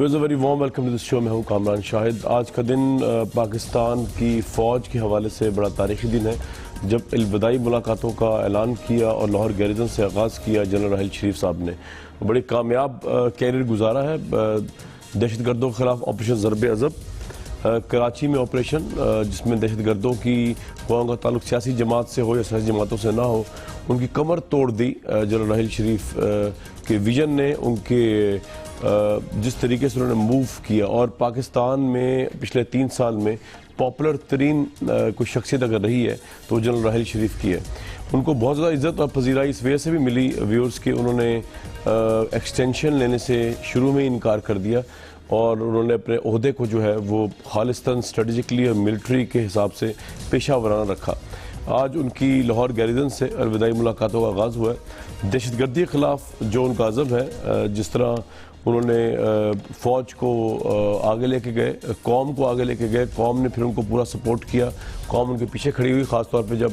Wears very warm welcome to this show. میں ہوں کامران شاہد. آج کا دن پاکستان کی فوج کے حوالے سے بڑا تاریخی دن ہے جب الوداعی ملاقاتوں کا اعلان کیا اور لاہور گیریزن سے آغاز کیا جنرل راحیل شریف صاحب نے. بڑی کامیاب کیریئر گزارا ہے. دہشت گردوں کے خلاف آپریشن ضرب عضب، کراچی میں آپریشن جس میں دہشت گردوں کی قوم کا تعلق سیاسی جماعت سے ہو یا سیاسی جماعتوں سے نہ ہو، ان کی کمر توڑ دی جنرل راحیل شریف کے ویژن نے. ان کے جس طریقے سے انہوں نے موو کیا، اور پاکستان میں پچھلے 3 سال میں پاپولر ترین کوئی شخصیت اگر رہی ہے تو جنرل راحیل شریف کی ہے. ان کو بہت زیادہ عزت اور پذیرائی اس وجہ سے بھی ملی ویورز کے انہوں نے ایکسٹینشن لینے سے شروع میں انکار کر دیا اور انہوں نے اپنے عہدے کو جو ہے وہ خالصتاً اسٹریٹجکلی اور ملٹری کے حساب سے پیشہ ورانہ رکھا. آج ان کی لاہور گیریزن سے الوداعی ملاقاتوں کا آغاز ہوا ہے. دہشت گردی کے خلاف جو ان کا عزم ہے، جس طرح انہوں نے فوج کو آگے لے کے گئے، قوم کو آگے لے کے گئے، قوم نے پھر ان کو پورا سپورٹ کیا، قوم ان کے پیچھے کھڑی ہوئی. خاص طور پہ جب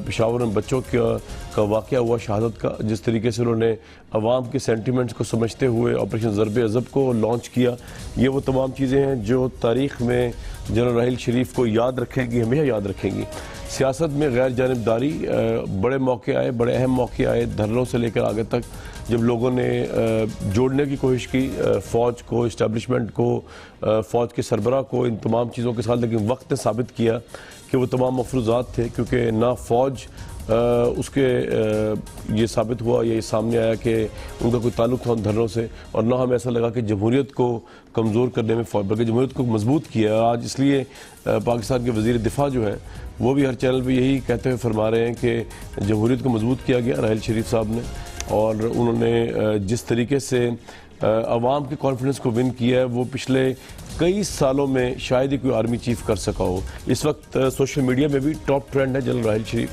پشاور میں بچوں کا واقعہ ہوا شہادت کا، جس طریقے سے انہوں نے عوام کے سینٹیمنٹس کو سمجھتے ہوئے آپریشن ضرب عضب کو لانچ کیا. یہ وہ تمام چیزیں ہیں جو تاریخ میں جنرل راحیل شریف کو یاد رکھیں گی، ہمیشہ یاد رکھیں گی. سیاست میں غیر جانبداری، بڑے موقع آئے، بڑے اہم موقع آئے دھرنوں سے لے کر آگے تک، جب لوگوں نے جوڑنے کی کوشش کی فوج کو، اسٹیبلشمنٹ کو، فوج کے سربراہ کو ان تمام چیزوں کے ساتھ، لیکن وقت نے ثابت کیا کہ وہ تمام مفروضات تھے، کیونکہ نہ فوج اس کے یہ ثابت ہوا یا یہ سامنے آیا کہ ان کا کوئی تعلق تھا ان دھرنوں سے، اور نہ ہمیں ایسا لگا کہ جمہوریت کو کمزور کرنے میں فوج، بلکہ جمہوریت کو مضبوط کیا. آج اس لیے پاکستان کے وزیر دفاع جو ہے وہ بھی ہر چینل پہ یہی کہتے ہوئے فرما رہے ہیں کہ جمہوریت کو مضبوط کیا گیا راحیل شریف صاحب نے، اور انہوں نے جس طریقے سے عوام کے کانفیڈنس کو ون کیا ہے وہ پچھلے کئی سالوں میں شاید ہی کوئی آرمی چیف کر سکا ہو. اس وقت سوشل میڈیا میں بھی ٹاپ ٹرینڈ ہے جنرل راحیل شریف.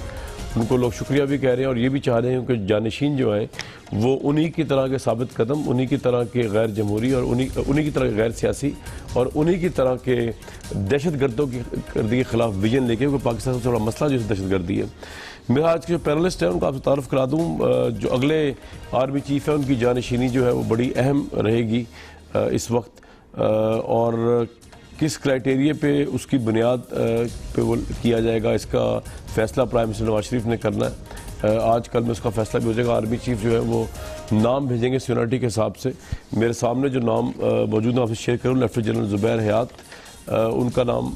ان کو لوگ شکریہ بھی کہہ رہے ہیں اور یہ بھی چاہ رہے ہیں کہ جانشین جو ہیں وہ انہی کی طرح کے ثابت قدم، انہی کی طرح کے غیر جمہوری اور انہی کی طرح کے غیر سیاسی اور انہی کی طرح کے دہشت گردوں کے خلاف ویژن لے کے، کیونکہ پاکستان سے بڑا مسئلہ جو دہشت گردی ہے. میرا آج کے جو پینلسٹ ہیں ان کا آپ سے تعارف کرا دوں. جو اگلے آرمی چیف ہیں ان کی جانشینی جو ہے وہ بڑی اہم رہے گی اس وقت، اور کس کرائٹیریے پہ اس کی بنیاد پہ وہ کیا جائے گا، اس کا فیصلہ پرائم منسٹر نواز شریف نے کرنا ہے. آج کل میں اس کا فیصلہ بھی ہو جائے گا. آرمی چیف جو ہے وہ نام بھیجیں گے سینیورٹی کے حساب سے. میرے سامنے جو نام موجود ہیں آپ سے شیئر کروں، لیفٹیننٹ جنرل زبیر حیات، ان کا نام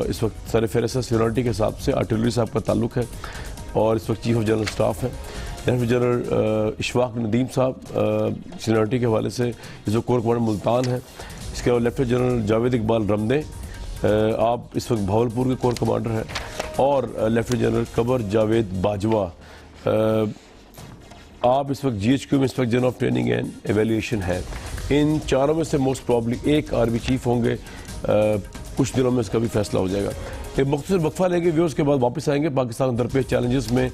اس وقت سر فہرست ہے سینیورٹی کے حساب سے. آرٹلری صاحب کا تعلق ہے اور اس وقت چیف آف جنرل اسٹاف ہے. لیفٹیننٹ جنرل اشفاق ندیم صاحب سینیورٹی کے حوالے سے اس وقت کور کمانڈر ملتان ہے. اس کے علاوہ لیفٹیننٹ جنرل جاوید اقبال رمدے، آپ اس وقت بھاولپور کے کور کمانڈر ہیں، اور لیفٹیننٹ جنرل قمر جاوید باجوہ، آپ اس وقت جی ایچ کیو میں inspector general of training and evaluation ہے. ان چاروں میں سے موسٹ پرابلی ایک آرمی چیف ہوں گے. کچھ دنوں میں اس کا بھی فیصلہ ہو جائے گا. ایک مختصر وقفہ لیں گے ویورز، کے بعد واپس آئیں گے. پاکستان درپیش چیلنجز میں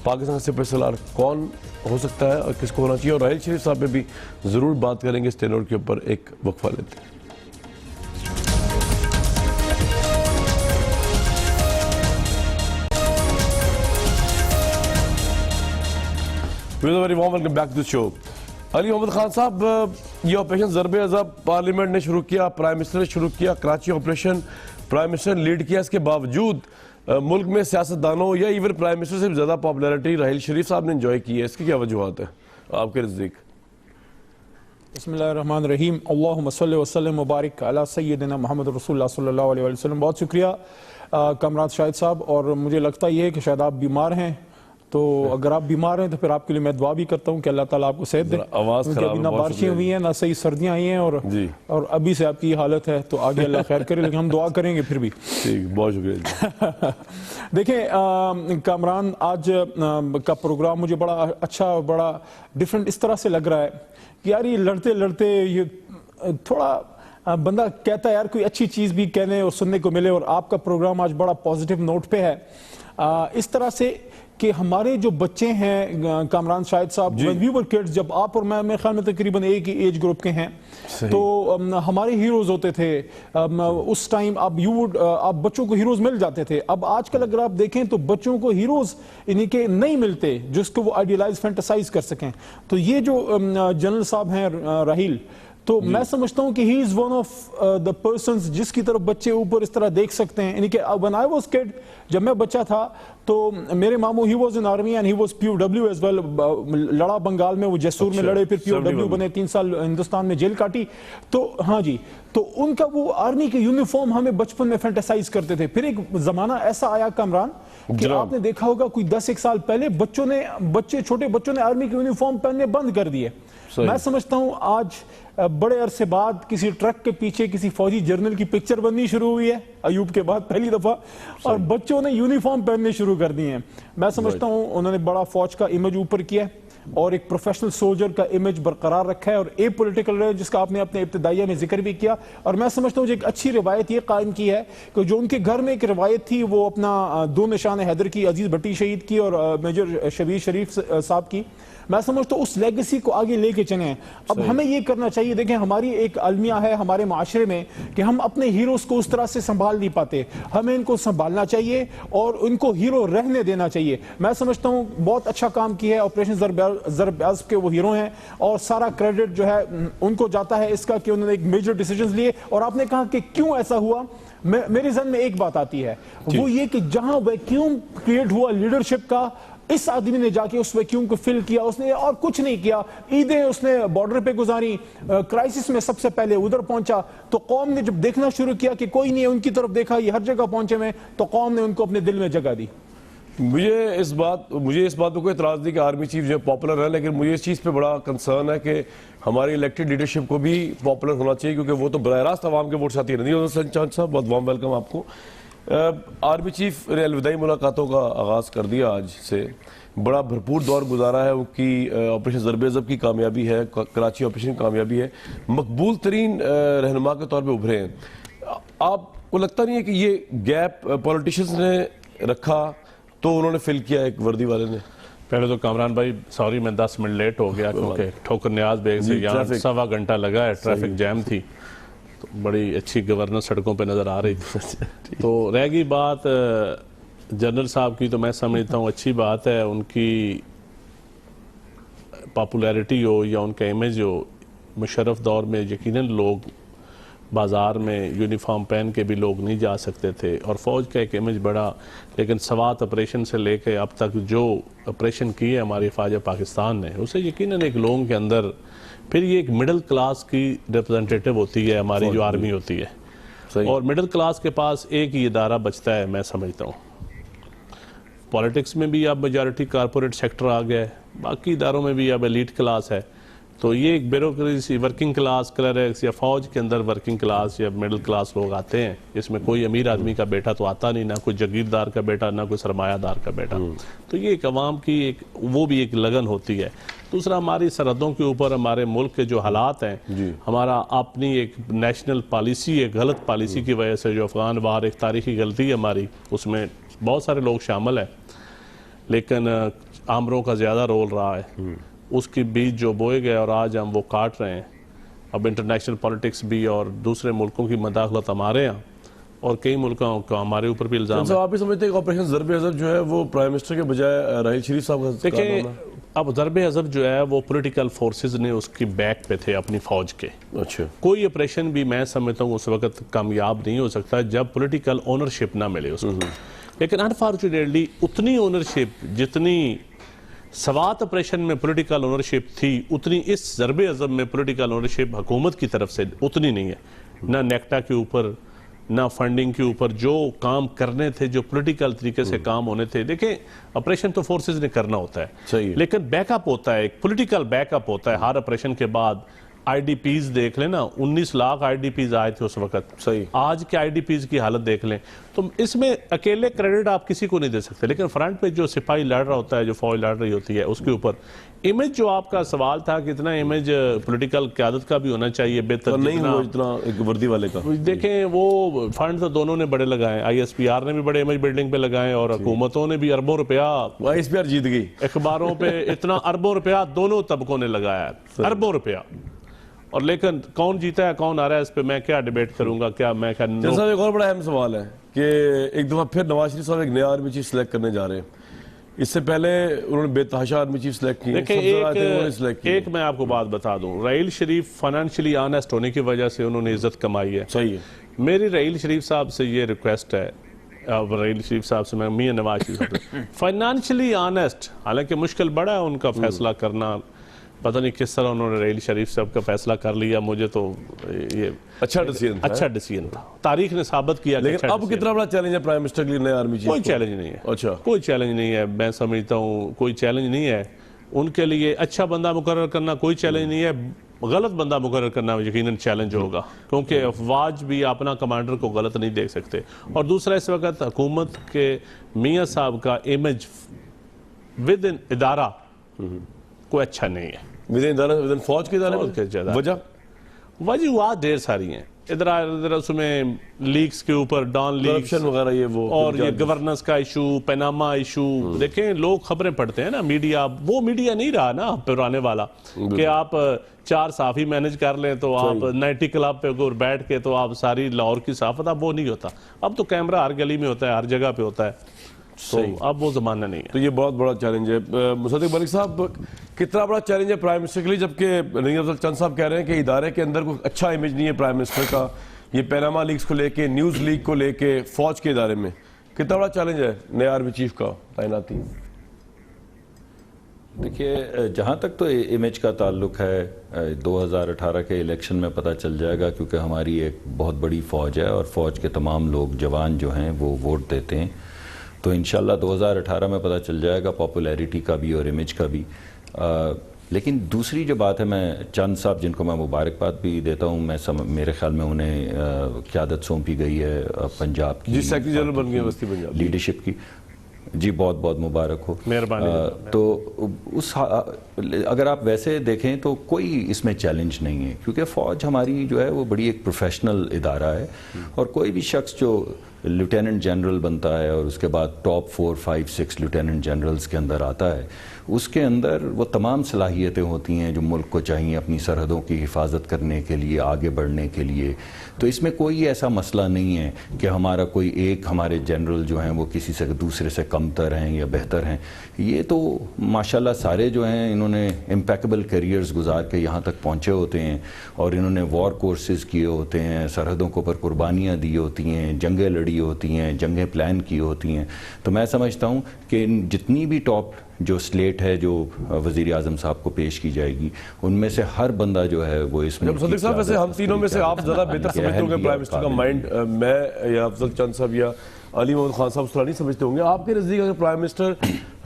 پاکستان سے سپہ سالار کون ہو سکتا ہے اور کس کو ہونا چاہیے، اور راحیل شریف صاحب پہ بھی ضرور بات کریں گے اس ٹینور کے اوپر. ایک وقفہ لیتے ہیں. ویلکم بیک ٹو دی شو. علی محمد خان صاحب، یہ آپریشن ضرب عضب پارلیمنٹ نے شروع کیا، پرائم منسٹر نے شروع کیا، کراچی آپریشن پرائم منسٹر نے لیڈ کیا. اس کے باوجود ملک میں سیاستدانوں یا ایون پرائم منسٹر سے زیادہ پاپولیرٹی راحیل شریف صاحب نے انجوائے کی ہے. اس کی کیا وجوہات ہیں آپ کے نزدیک؟ بسم اللہ الرحمن الرحیم. اللہم صلی وسلم مبارک علی سیدنا محمد رسول اللہ صلی اللہ علیہ وسلم. بہت شکریہ کامران شاہد صاحب. اور مجھے لگتا یہ ہے کہ شاید آپ بیمار ہیں، تو اگر آپ بیمار ہیں تو پھر آپ کے لیے میں دعا بھی کرتا ہوں کہ اللہ تعالیٰ آپ کو صحت دے. کیونکہ ابھی نہ بارشیں ہوئی ہیں، نہ صحیح سردیاں آئی ہیں، اور ابھی سے آپ کی یہ حالت ہے، تو آگے اللہ خیر کرے، لیکن ہم دعا کریں گے پھر بھی. بہت شکریہ. دیکھیں کامران، آج کا پروگرام مجھے بڑا اچھا، بڑا ڈیفرنٹ اس طرح سے لگ رہا ہے کہ یار یہ لڑتے لڑتے یہ تھوڑا بندہ کہتا ہے یار کوئی اچھی چیز بھی کہنے اور سننے کو ملے، اور آپ کا پروگرام آج بڑا پازیٹیو نوٹ پہ ہے. اس طرح سے کہ ہمارے جو بچے ہیں کامران شاہد صاحب، when we were kids، جب آپ اور میں میرے خیال میں تقریباً ایک ہی ایج گروپ کے ہیں، تو ہمارے ہیروز ہوتے تھے اس ٹائم. آپ بچوں کو ہیروز مل جاتے تھے. اب آج کل اگر آپ دیکھیں تو بچوں کو ہیروز انہی کے نہیں ملتے جس کو وہ آئیڈیلائز فینٹسائز کر سکیں. تو یہ جو جنرل صاحب ہیں راحیل، تو میں سمجھتا ہوں کہ he is one of the persons جس کی طرف بچے اوپر اس طرح دیکھ سکتے ہیں. یعنی کہ when I was kid, جب میں بچہ تھا تو میرے ماموں he was in army and he was POW as well. لڑا بنگال میں, وہ جیسور میں لڑے, پھر POW بنے, 3 سال ہندوستان میں جیل کاٹی. تو ہاں جی, تو ان کا وہ آرمی کے یونیفارم ہمیں بچپن میں فینٹیسائز کرتے تھے. پھر ایک زمانہ ایسا آیا کامران کہ آپ نے دیکھا ہوگا کوئی 10-1 سال پہلے چھوٹے بچوں نے آرمی کے یونیفارم پہننے بند کر دیے. میں سمجھتا ہوں آج بڑے عرصے بعد کسی ٹرک کے پیچھے کسی فوجی جرنل کی پکچر بننی شروع ہوئی ہے, ایوب کے بعد پہلی دفعہ, اور بچوں نے یونیفارم پہننے شروع کر دیے ہیں. میں سمجھتا ہوں انہوں نے بڑا فوج کا امیج اوپر کیا ہے اور ایک پروفیشنل سولجر کا امیج برقرار رکھا ہے, اور اے پولیٹیکل رہے جس کا آپ نے اپنے ابتدائیہ میں ذکر بھی کیا. اور میں سمجھتا ہوں ایک اچھی روایت یہ قائم کی ہے کہ جو ان کے گھر میں ایک روایت تھی, وہ اپنا 2 نشان حیدر کی, عزیز بھٹی شہید کی اور میجر شبیر شریف صاحب کی. میں سمجھتا ہوں اس لیگیسی کو آگے لے کے چلیں. اب ہمیں یہ کرنا چاہیے, دیکھیں ہماری ایک المیہ ہے ہمارے معاشرے میں کہ ہم اپنے ہیروز کو اس طرح سے سنبھال نہیں پاتے. ہمیں ان کو سنبھالنا چاہیے اور ان کو ہیرو رہنے دینا چاہیے. میں سمجھتا ہوں بہت اچھا کام کیا ہے آپریشن ضرب عزب کے, وہ ہیرو ہیں, اور سارا کریڈٹ جو ہے ان کو جاتا ہے اس کا کہ انہوں نے ایک میجر ڈیسیجنز لیے. اور آپ نے کہا کہ کیوں ایسا ہوا, میرے ذہن میں ایک بات آتی ہے, وہ یہ کہ جہاں ویکیوم کریٹ ہوا لیڈرشپ کا, اس آدمی نے جا کے اس ویکیوم کو فل کیا, اس نے اور کچھ نہیں کیا. عیدیں اس نے بارڈر پہ گزاری, کرائسس میں سب سے پہلے ادھر پہنچا, تو قوم نے جب دیکھنا شروع کیا کہ کوئی نہیں ان کی طرف دیکھا, یہ ہر جگہ پہنچے میں, تو قوم نے ان کو اپنے دل میں جگہ دی. مجھے اس بات پہ کوئی اعتراض نہیں کہ آرمی چیف جو ہے پاپولر ہے, لیکن مجھے اس چیز پہ بڑا کنسرن ہے کہ ہماری الیکٹڈ لیڈرشپ کو بھی پاپولر ہونا چاہیے, کیونکہ وہ تو براہ راست عوام کے ووٹ سے آتی رہتی ہے. سنچان صاحب بہت وارم ویلکم آپ کو. آرمی چیف نے الوداعی ملاقاتوں کا آغاز کر دیا آج سے, بڑا بھرپور دور گزارا ہے. ان کی آپریشن ضرب عزب کی کامیابی ہے, کراچی آپریشن کی کامیابی ہے, مقبول ترین رہنما کے طور پہ ابھرے ہیں. آپ کو لگتا نہیں ہے کہ یہ گیپ پولیٹیشنز نے رکھا تو انہوں نے فل کیا ایک وردی والے نے؟ پہلے تو کامران بھائی سوری میں 10 منٹ لیٹ ہو گیا, کیونکہ ٹھوکر نیاز بیگ سے یہاں 1.25 گھنٹہ لگا ہے, ٹریفک جیم تھی, تو بڑی اچھی گورنر سڑکوں پہ نظر آ رہی تھی. تو رہ گئی بات جنرل صاحب کی, تو میں سمجھتا ہوں اچھی بات ہے, ان کی پاپولیرٹی ہو یا ان کا امیج ہو. مشرف دور میں یقیناً لوگ بازار میں یونیفارم پہن کے بھی لوگ نہیں جا سکتے تھے, اور فوج کا ایک امیج بڑا. لیکن سوات آپریشن سے لے کے اب تک جو آپریشن کیے ہماری فوج پاکستان نے, اسے یقیناً ایک لوگوں کے اندر پھر یہ ایک مڈل کلاس کی ریپرزنٹیٹیو ہوتی ہے ہماری جو آرمی ہوتی ہے, اور مڈل کلاس کے پاس ایک ہی ادارہ بچتا ہے. میں سمجھتا ہوں پولیٹکس میں بھی اب میجارٹی کارپوریٹ سیکٹر آ گیا ہے, باقی اداروں میں بھی اب ایلیٹ کلاس ہے. تو یہ ایک بیوروکریسی ورکنگ کلاس کلرکس یا فوج کے اندر ورکنگ کلاس یا مڈل کلاس لوگ آتے ہیں. اس میں کوئی امیر آدمی کا بیٹا تو آتا نہیں, نہ کوئی جاگیردار کا بیٹا, نہ کوئی سرمایہ دار کا بیٹا. تو یہ ایک عوام کی ایک وہ بھی ایک لگن ہوتی ہے. دوسرا ہماری سرحدوں کے اوپر ہمارے ملک کے جو حالات ہیں, ہمارا اپنی ایک نیشنل پالیسی, ایک غلط پالیسی کی وجہ سے جو افغان وار ایک تاریخی غلطی ہے ہماری, اس میں بہت سارے لوگ شامل ہیں, لیکن آمروں کا زیادہ رول رہا ہے. اس کی بیج جو بوئے گئے اور آج ہم وہ کاٹ رہے ہیں. اب انٹرنیشنل پولیٹکس بھی اور دوسرے ملکوں کی مداخلت ہمارے ہاں, اور کئی ملکوں کا ہمارے اوپر بھی الزام ہے. آپ بھی سمجھتے ہیں کہ آپریشن ضرب عزب جو ہے وہ پرائم منسٹر کے بجائے راحیل شریف صاحب کا دیکھیں, اب ضرب عزب جو ہے وہ پولیٹیکل فورسز نے اس کی بیک پہ تھے اپنی فوج کے. اچھا, کوئی آپریشن بھی میں سمجھتا ہوں اس وقت کامیاب نہیں ہو سکتا جب پولیٹیکل اونرشپ نہ ملے اس کو. لیکن انفارچونیٹلی اتنی اونرشپ جتنی سوات آپریشن میں پولیٹیکل اونرشپ تھی, اتنی اس ضرب عزب میں پولیٹیکل اونرشپ حکومت کی طرف سے اتنی نہیں ہے. نہ نیکٹا کے اوپر, نہ فنڈنگ کے اوپر, جو کام کرنے تھے, جو پولیٹیکل طریقے سے کام ہونے تھے. دیکھیں آپریشن تو فورسز نے کرنا ہوتا ہے, لیکن بیک اپ ہوتا ہے, ایک پولیٹیکل بیک اپ ہوتا ہے ہر آپریشن کے بعد. آئی ڈی پیز دیکھ لیں نا, 19 لاکھ آئی ڈی پیز آئے تھے اس وقت. آج کے آئی ڈی پیز کی حالت دیکھ لیں. تو اس میں اکیلے کریڈٹ آپ کسی کو نہیں دے سکتے, لیکن فرنٹ پہ جو سپاہی لڑ رہا ہوتا ہے, جو فوج لڑ رہی ہوتی ہے, اس کے اوپر امیج جو آپ کا سوال تھا کہ اتنا امیج پولیٹیکل قیادت کا بھی ہونا چاہیے بہتر, نہیں ہوا اتنا ایک وردی والے کا. دیکھیں وہ فنڈ تو دونوں نے بڑے لگائے, آئی ایس پی آر نے بھی بڑے امیج بلڈنگ پہ لگائے, اور حکومتوں نے بھی اربوں روپیہ, آئی ایس پی آر جیت گئی, اخباروں پہ اتنا اربوں روپیہ دونوں طبقوں نے لگایا ہے, اربوں روپیہ. اور لیکن کون جیتا ہے کون آ رہا ہے اس پہ میں کیا ڈیبیٹ کروں گا, کیا میں کیا. صاحب ایک اور بڑا اہم سوال ہے کہ ایک دفعہ پھر نواز شریف صاحب ایک نیا آرمی چیف سلیکٹ کرنے جا رہے ہیں. اس سے پہلے انہوں نے بے تحاشا آرمی چیف سلیکٹ کیے. دیکھیں ایک میں آپ کو بات بتا دوں, رحیل شریف فائنینشلی آنیسٹ ہونے کی وجہ سے انہوں نے عزت کمائی ہے. صحیح ہے. میری رحیل شریف صاحب سے یہ ریکویسٹ ہے, رحیل شریف صاحب سے, میں میاں نواز شریف صاحب فائنینشلی آنیسٹ, حالانکہ مشکل بڑا ہے ان کا فیصلہ کرنا, پتہ نہیں کس طرح انہوں نے رحیل شریف صاحب کا فیصلہ کر لیا, مجھے تو یہ اچھا ڈیسیژن تھا, تاریخ نے ثابت کیا. لیکن اب کتنا بڑا چیلنج ہے پرائم منسٹر کے لیے نئے آرمی چیف؟ کوئی چیلنج نہیں ہے. اچھا کوئی چیلنج نہیں ہے, میں سمجھتا ہوں کوئی چیلنج نہیں ہے ان کے لیے. اچھا بندہ مقرر کرنا کوئی چیلنج نہیں ہے, غلط بندہ مقرر کرنا یقیناً چیلنج ہوگا, کیونکہ افواج بھی اپنا کمانڈر کو غلط نہیں دیکھ سکتے. اور دوسرا, اس وقت حکومت کے میاں صاحب کا امیج ود ان ادارہ کوئی اچھا نہیں ہے. ودن فوج کے ادارے وجوہات ڈھیر ساری ہیں, ادھر اس میں لیکس کے اوپر ڈان لیکس وغیرہ, یہ وہ اور یہ گورننس کا ایشو, پیناما ایشو. دیکھیں لوگ خبریں پڑھتے ہیں نا, میڈیا وہ میڈیا نہیں رہا نا پرانے والا کہ آپ 4 صحافی مینج کر لیں تو آپ 90 کلب پہ بیٹھ کے تو آپ ساری لاہور کی صحافت, اب وہ نہیں ہوتا. اب تو کیمرہ ہر گلی میں ہوتا ہے, ہر جگہ پہ ہوتا ہے, تو اب وہ زمانہ نہیں ہے. تو یہ بہت بڑا چیلنج ہے. مصدق ملک صاحب, کتنا بڑا چیلنج ہے پرائم منسٹر کے لیے, جبکہ نذیر افضل چند صاحب کہہ رہے ہیں کہ ادارے کے اندر کوئی اچھا امیج نہیں ہے پرائم منسٹر کا, یہ پیناما لیکس کو لے کے, نیوز لیک کو لے کے, فوج کے ادارے میں کتنا بڑا چیلنج ہے نئے آرمی چیف کا تعیناتی؟ دیکھیے, جہاں تک تو امیج کا تعلق ہے 2018 کے الیکشن میں پتہ چل جائے گا, کیونکہ ہماری ایک بہت بڑی فوج ہے اور فوج کے تمام لوگ جوان جو ہیں وہ ووٹ دیتے ہیں, تو انشاءاللہ 2018 میں پتہ چل جائے گا پاپولیرٹی کا بھی اور امیج کا بھی. لیکن دوسری جو بات ہے, میں چند صاحب جن کو میں مبارکباد بھی دیتا ہوں, میرے خیال میں انہیں قیادت سونپی گئی ہے پنجاب کی, سیکرٹری جنرل بن گئے وسطی پنجاب لیڈرشپ کی. جی بہت بہت مبارک ہو, مہربانی. تو اگر آپ ویسے دیکھیں تو کوئی اس میں چیلنج نہیں ہے, کیونکہ فوج ہماری جو ہے وہ بڑی ایک پروفیشنل ادارہ ہے, اور کوئی بھی شخص جو لیوٹیننٹ جنرل بنتا ہے اور اس کے بعد ٹاپ 4, 5, 6 لیوٹیننٹ جنرلز کے اندر آتا ہے, اس کے اندر وہ تمام صلاحیتیں ہوتی ہیں جو ملک کو چاہیے اپنی سرحدوں کی حفاظت کرنے کے لیے, آگے بڑھنے کے لیے. تو اس میں کوئی ایسا مسئلہ نہیں ہے کہ ہمارا کوئی ایک ہمارے جنرل جو ہیں وہ کسی سے دوسرے سے کمتر ہیں یا بہتر ہیں. یہ تو ماشاءاللہ سارے جو ہیں انہوں نے امپیکبل کیریئرز گزار کے یہاں تک پہنچے ہوتے ہیں, اور انہوں نے وار کورسز کیے ہوتے ہیں, سرحدوں کے اوپر قربانیاں دی ہوتی ہیں, جنگیں لڑی ہوتی ہیں, جنگیں پلان کی ہوتی ہیں. تو میں سمجھتا ہوں کہ جتنی بھی ٹاپ جو سلیٹ ہے جو وزیر اعظم صاحب کو پیش کی جائے گی, ان میں سے ہر بندہ جو ہے وہ اس میں. صدیق صاحب, ویسے ہم تینوں میں سے آپ زیادہ بہتر سمجھتے ہوں گے پرائم منسٹر کا مائنڈ, میں یا افضل چند صاحب یا علی محمد خان صاحب اس طرح نہیں سمجھتے ہوں گے. آپ کے نزدیک اگر پرائم منسٹر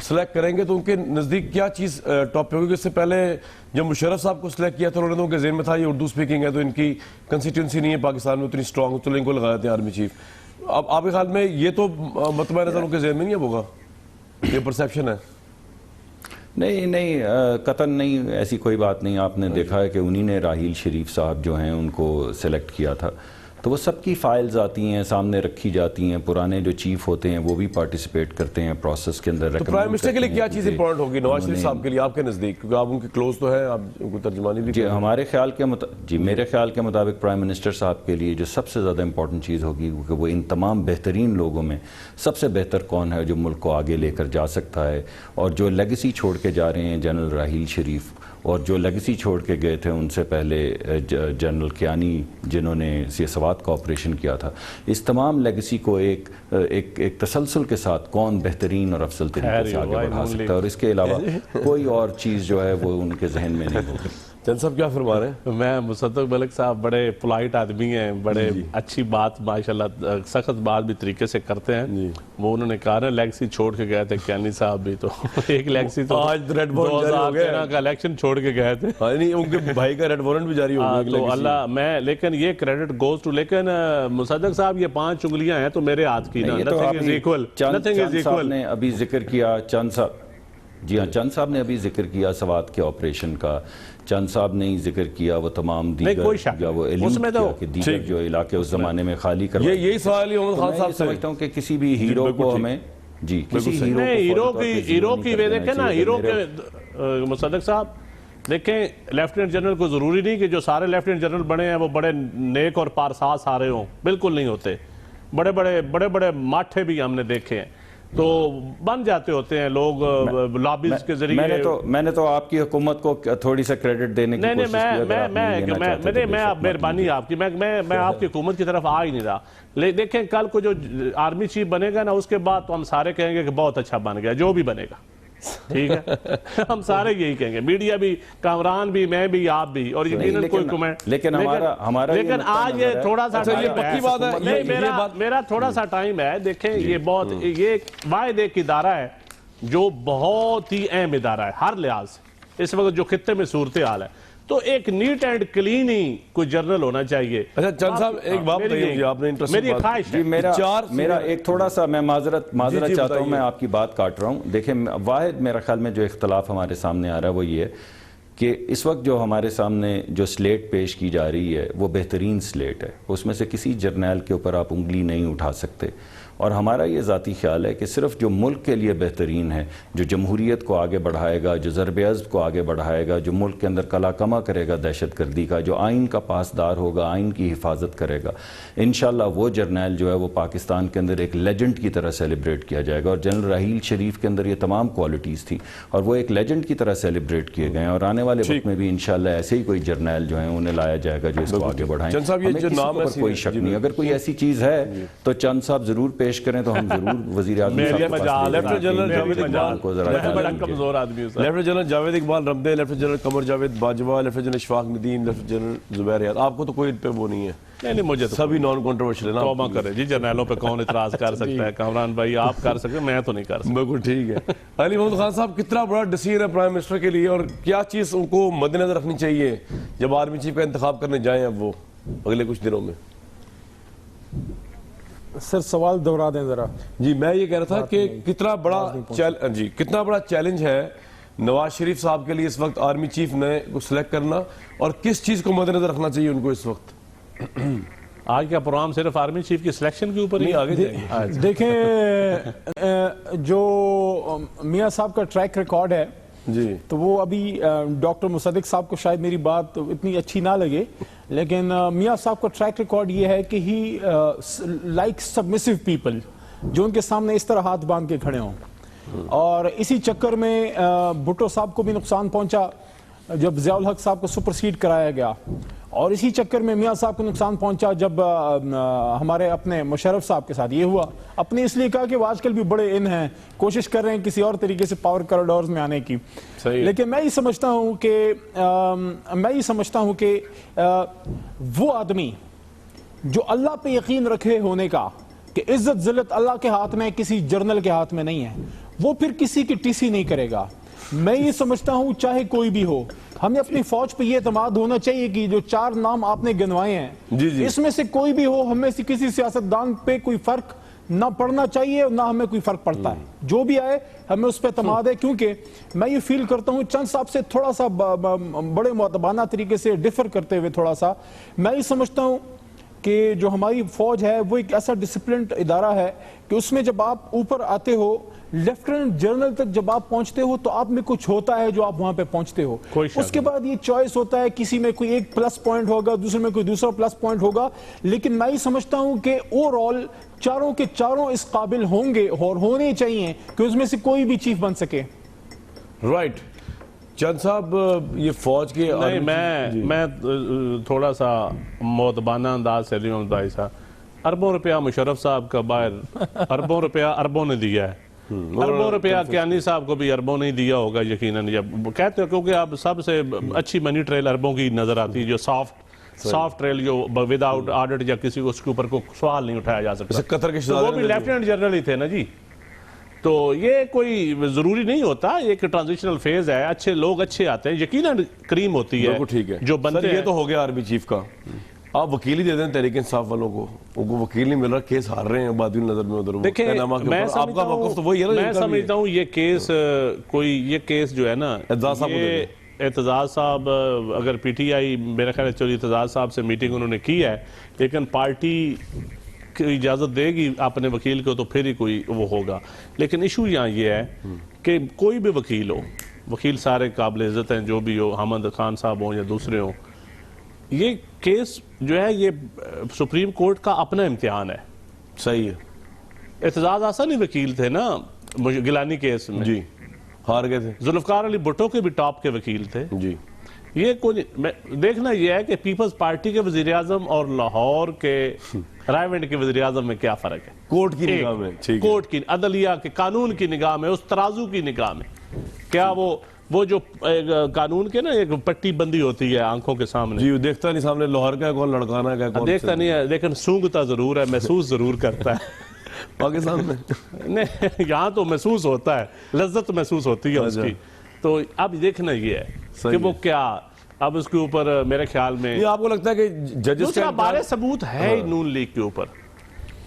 سلیکٹ کریں گے تو ان کے نزدیک کیا چیز ٹاپ پہ ہوگی؟ اس سے پہلے جب مشرف صاحب کو سلیکٹ کیا تھا, انہوں نے تو ان کے ذہن میں تھا یہ اردو سپیکنگ ہے تو ان کی کنسٹیٹوئنسی نہیں ہے پاکستان میں اتنی اسٹرانگ, تو ان کو لگا دیتے ہیں آرمی چیف. اب آپ کے خیال میں یہ تو مطمئن نظر ان کے ذہن میں نہیں ہوگا, یہ پرسیپشن ہے؟ نہیں, قطعاً نہیں, ایسی کوئی بات نہیں. آپ نے دیکھا ہے کہ انہی نے راحیل شریف صاحب جو ہیں ان کو سلیکٹ کیا تھا, تو وہ سب کی فائلز آتی ہیں, سامنے رکھی جاتی ہیں, پرانے جو چیف ہوتے ہیں وہ بھی پارٹیسپیٹ کرتے ہیں پروسیس کے اندر. تو پرائم منسٹر کے لیے کیا چیز امپورٹنٹ ہوگی نواز شریف صاحب کے لیے آپ کے نزدیک, کیونکہ آپ ان کے کلوز تو ہیں, آپ ان کو ترجمانی بھی؟ جی ہمارے خیال کے میرے خیال کے مطابق پرائم منسٹر صاحب کے لیے جو سب سے زیادہ امپورٹنٹ چیز ہوگی کہ وہ ان تمام بہترین لوگوں میں سب سے بہتر کون ہے جو ملک کو آگے لے کر جا سکتا ہے, اور جو لیگیسی چھوڑ کے جا رہے ہیں جنرل راحیل شریف, اور جو لیگیسی چھوڑ کے گئے تھے ان سے پہلے جنرل کیانی جنہوں نے سوات کا آپریشن کیا تھا, اس تمام لیگیسی کو ایک تسلسل کے ساتھ کون بہترین اور افضل طریقے سے آگے بڑھا سکتا ہے, اور اس کے علاوہ کوئی اور چیز جو ہے وہ ان کے ذہن میں نہیں ہوگی. چند صاحب کیا فرما رہے ہیں؟ میں مصدق ملک صاحب بڑے پولائٹ آدمی ہیں, بڑے اچھی بات ماشاءاللہ سخت بات بھی طریقے سے کرتے ہیں. وہ انہوں نے کہا نا لیگسی چھوڑ کے گئے تھے کیانی صاحب بھی, تو ایک لیگسی تو آج ریڈ وارنٹ جاری ہو گیا کا الیکشن چھوڑ کے گئے تھے. نہیں, ان کے بھائی کا ریڈ وارنٹ بھی جاری ہو گیا. تو اللہ میں, لیکن یہ کریڈٹ گوز ٹو, لیکن مصدق صاحب یہ 5 انگلیاں ہیں تو میرے ہاتھ کی نا, nothing is equal. چند صاحب نے ابھی ذکر کیا, چند صاحب نے ابھی ذکر کیا سوات کے آپریشن کا, چند صاحب نے ہی ذکر کیا وہ تمام دیگر یا وہ ایلیوٹ کیا کہ دیگر جو علاقے اس زمانے میں خالی کروا. یہی سوال ہی محمد خان صاحب سے سمجھتا ہوں کہ کسی بھی ہیرو کو ہمیں کسی ہیرو کی وے دیکھیں نا, ہیرو کے مصدق صاحب دیکھیں, لیفٹیننٹ جنرل کو ضروری نہیں کہ جو سارے لیفٹیننٹ جنرل بنے ہیں وہ بڑے نیک اور پارساز سارے ہوں, بالکل نہیں ہوتے. بڑے بڑے ماٹھے بھی ہم نے دیکھے ہیں, تو بن جاتے ہوتے ہیں لوگ لابیز کے ذریعے. میں نے تو آپ کی حکومت کو تھوڑی سا کریڈٹ دینے کی کوشش کی. میں مہربانی آپ کی, میں آپ کی حکومت کی طرف آ ہی نہیں رہا. دیکھیں کل کو جو آرمی چیف بنے گا نا, اس کے بعد تو ہم سارے کہیں گے کہ بہت اچھا بن گیا, جو بھی بنے گا, ٹھیک ہے, ہم سارے یہی کہیں گے, میڈیا بھی, کامران بھی, میں بھی, آپ بھی, اور یقیناً کوئی کمنٹ. لیکن آج یہ تھوڑا سا میرا تھوڑا سا ٹائم ہے. دیکھیں یہ واحد ایک ادارہ ہے جو بہت ہی اہم ادارہ ہے ہر لحاظ سے اس وقت جو خطے میں صورتحال ہے, تو ایک نیٹ اینڈ کلین ہی کوئی جرنل ہونا چاہیے. اچھا چند صاحب ایک بات بتائیے مجھے, آپ نے میری خواہش ہے, میرا ایک تھوڑا سا, میں معذرت چاہتا ہوں, میں آپ کی بات کاٹ رہا ہوں. دیکھیں واحد میرا خیال میں جو اختلاف ہمارے سامنے آ رہا ہے وہ یہ ہے کہ اس وقت جو ہمارے سامنے جو سلیٹ پیش کی جا رہی ہے وہ بہترین سلیٹ ہے, اس میں سے کسی جرنیل کے اوپر آپ انگلی نہیں اٹھا سکتے. اور ہمارا یہ ذاتی خیال ہے کہ صرف جو ملک کے لیے بہترین ہے, جو جمہوریت کو آگے بڑھائے گا, جو ضرب عضب کو آگے بڑھائے گا, جو ملک کے اندر کلا کما کرے گا دہشت گردی کا, جو آئین کا پاسدار ہوگا, آئین کی حفاظت کرے گا, انشاءاللہ وہ جرنیل جو ہے وہ پاکستان کے اندر ایک لیجنڈ کی طرح سیلیبریٹ کیا جائے گا. اور جنرل راحیل شریف کے اندر یہ تمام کوالٹیز تھی اور وہ ایک لیجنڈ کی طرح سیلیبریٹ کیے گئے ہیں, اور آنے والے وقت میں بھی انشاءاللہ ایسے ہی کوئی جرنیل جو ہیں انہیں لایا جائے گا جو اس کو آگے بڑھائیں. ہمیں کسی کو کوئی شک نہیں, اگر کوئی ایسی چیز ہے تو چند صاحب ضرور پیش کریں تو ہم وزیر اعظم lieutenant general Javed Iqbal Ramday, lieutenant general Qamar Javed Bajwa, lieutenant general Ashfaq Nadeem, lieutenant general Zubair Riaz, آپ کو تو کوئی پہ وہ نہیں ہے. نہیں مجھے سبھی نان کنٹروورشل ہے نا. توبہ کرے جی, جرنیلوں پہ کون اعتراض کر سکتا ہے؟ کامران بھائی آپ کر سکتے ہیں, میں تو نہیں کر سکتا. بالکل ٹھیک ہے. علی محمد خان صاحب, کتنا بڑا ڈیسیژن ہے پرائم منسٹر کے لیے, اور کیا چیز ان کو مد نظر رکھنی چاہیے جب آرمی چیف کا انتخاب کرنے جائیں اب وہ اگلے کچھ دنوں میں؟ سر سوال دہرا دیں ذرا. جی میں یہ کہہ رہا تھا کہ کتنا بڑا چیلنج ہے نواز شریف صاحب کے لیے اس وقت آرمی چیف نے کو سلیکٹ کرنا, اور کس چیز کو مد نظر رکھنا چاہیے ان کو اس وقت؟ آج کا پروگرام صرف آرمی چیف کی سلیکشن کے اوپر نہیں, آگے جائیں. دیکھیں جو میاں صاحب کا ٹریک ریکارڈ ہے جی, تو وہ ابھی ڈاکٹر مصدق صاحب کو شاید میری بات اتنی اچھی نہ لگے, لیکن میاں صاحب کا ٹریک ریکارڈ یہ ہے کہ ہی لائک سبمسیو پیپل, جو ان کے سامنے اس طرح ہاتھ باندھ کے کھڑے ہوں. اور اسی چکر میں بھٹو صاحب کو بھی نقصان پہنچا جب ضیاء الحق صاحب کو سپرسیڈ کرایا گیا, اور اسی چکر میں میاں صاحب کو نقصان پہنچا جب ہمارے اپنے مشرف صاحب کے ساتھ یہ ہوا. اپنے اس لیے کہا کہ وہ آج کل بھی بڑے ان ہیں, کوشش کر رہے ہیں کسی اور طریقے سے پاور کریڈورز میں آنے کی. لیکن میں یہ سمجھتا ہوں کہ وہ آدمی جو اللہ پہ یقین رکھے ہونے کا کہ عزت ذلت اللہ کے ہاتھ میں, کسی جرنل کے ہاتھ میں نہیں ہے, وہ پھر کسی کی ٹیسی نہیں کرے گا. میں یہ سمجھتا ہوں چاہے کوئی بھی ہو, ہمیں اپنی فوج پہ یہ اعتماد ہونا چاہیے کہ جو 4 نام آپ نے گنوائے ہیں اس میں سے کوئی بھی ہو, ہمیں سے کسی سیاستدان پہ کوئی فرق نہ پڑنا چاہیے, نہ ہمیں کوئی فرق پڑتا ہے. جو بھی آئے ہمیں اس پہ اعتماد ہے, کیونکہ میں یہ فیل کرتا ہوں چند صاحب سے تھوڑا سا بڑے مؤدبانہ طریقے سے ڈیفر کرتے ہوئے تھوڑا سا, میں یہ سمجھتا ہوں کہ جو ہماری فوج ہے وہ ایک ایسا ڈسپلنڈ ادارہ ہے کہ اس میں جب آپ اوپر آتے ہو, لیفٹیننٹ جنرل تک جب آپ پہنچتے ہو تو آپ میں کچھ ہوتا ہے جو آپ وہاں پہ پہنچتے ہو. اس کے بعد یہ چوائس ہوتا ہے, کسی میں کوئی ایک پلس پوائنٹ ہوگا, دوسرے میں کوئی دوسرا پلس پوائنٹ ہوگا, لیکن میں یہ سمجھتا ہوں کہ اوور آل چاروں کے چاروں اس قابل ہوں گے اور ہونے چاہیے کہ اس میں سے کوئی بھی چیف بن سکے. رائٹ. چند صاحب یہ فوج کے میں تھوڑا سا مؤدبانہ انداز سے علی محمد بھائی صاحب, اربوں روپیہ مشرف صاحب کا باہر, اربوں روپیہ اربوں نے دیا ہے, اربوں روپیہ کیانی صاحب کو بھی اربوں نہیں دیا ہوگا یقیناً, جب کہتے ہیں کیونکہ اب سب سے اچھی منی ٹریل اربوں کی نظر آتی ہے, جو سافٹ ٹریل جو ود آؤٹ آڈٹ یا کسی کو اس کے اوپر کوئی سوال نہیں اٹھایا جا سکتا. قطر کے وہ بھی لیفٹیننٹ جنرل ہی تھے نا جی. تو یہ کوئی ضروری نہیں ہوتا, ایک ٹرانزیشنل فیز ہے, اچھے لوگ اچھے آتے ہیں, یقیناً کریم ہوتی ہے جو بنتے ہیں. یہ تو ہو گیا آرمی چیف کا, آپ وکیل ہی دے دیں تحریک انصاف والوں کو, ان کو وکیل نہیں مل رہا, کیس ہار رہے ہیں بادی نظر میں ادھر. دیکھیں میں سمجھتا ہوں یہ کیس جو ہے نا, اعتزاز صاحب اگر پی ٹی آئی میرا خیال ہے چوہدری اعتزاز صاحب سے میٹنگ انہوں نے کی ہے, لیکن پارٹی اجازت دے گی اپنے وکیل کو تو پھر ہی کوئی وہ ہوگا. لیکن ایشو یہاں یہ ہے کہ کوئی بھی وکیل ہو, وکیل سارے قابل عزت ہیں, جو بھی ہو, حامد خان صاحب ہوں یا دوسرے ہوں, یہ کیس جو ہے یہ سپریم کورٹ کا اپنا امتحان ہے. صحیح ہے. اعتزاز احسن ہی وکیل تھے نا گیلانی کیس میں، جی ہار گئے تھے، ذوالفقار علی بھٹو کے بھی ٹاپ کے وکیل تھے. جی یہ کوئی دیکھنا یہ ہے کہ پیپلز پارٹی کے وزیر اعظم اور لاہور کے رائے ونڈ کے وزیر اعظم میں کیا فرق ہے. کورٹ کی نگاہ میں، ٹھیک ہے، کورٹ کی، عدلیہ کے قانون کی نگاہ میں، اس ترازو کی نگاہ میں کیا وہ جو قانون کے نا ایک پٹی بندی ہوتی ہے آنکھوں کے سامنے، جی وہ دیکھتا نہیں سامنے لاہور کا کون، لڑکانا کا کون، دیکھتا نہیں ہے لیکن سونگتا ضرور ہے، محسوس ضرور کرتا ہے. پاکستان میں نہیں یہاں تو محسوس ہوتا ہے، لذت محسوس ہوتی ہے اس کی. تو اب دیکھنا یہ ہے کہ وہ کیا اب اس کے اوپر میرے خیال میں یہ آپ کو لگتا ہے کہ ججز دوسرا بارے ثبوت ہے ہی نون لیگ کے اوپر.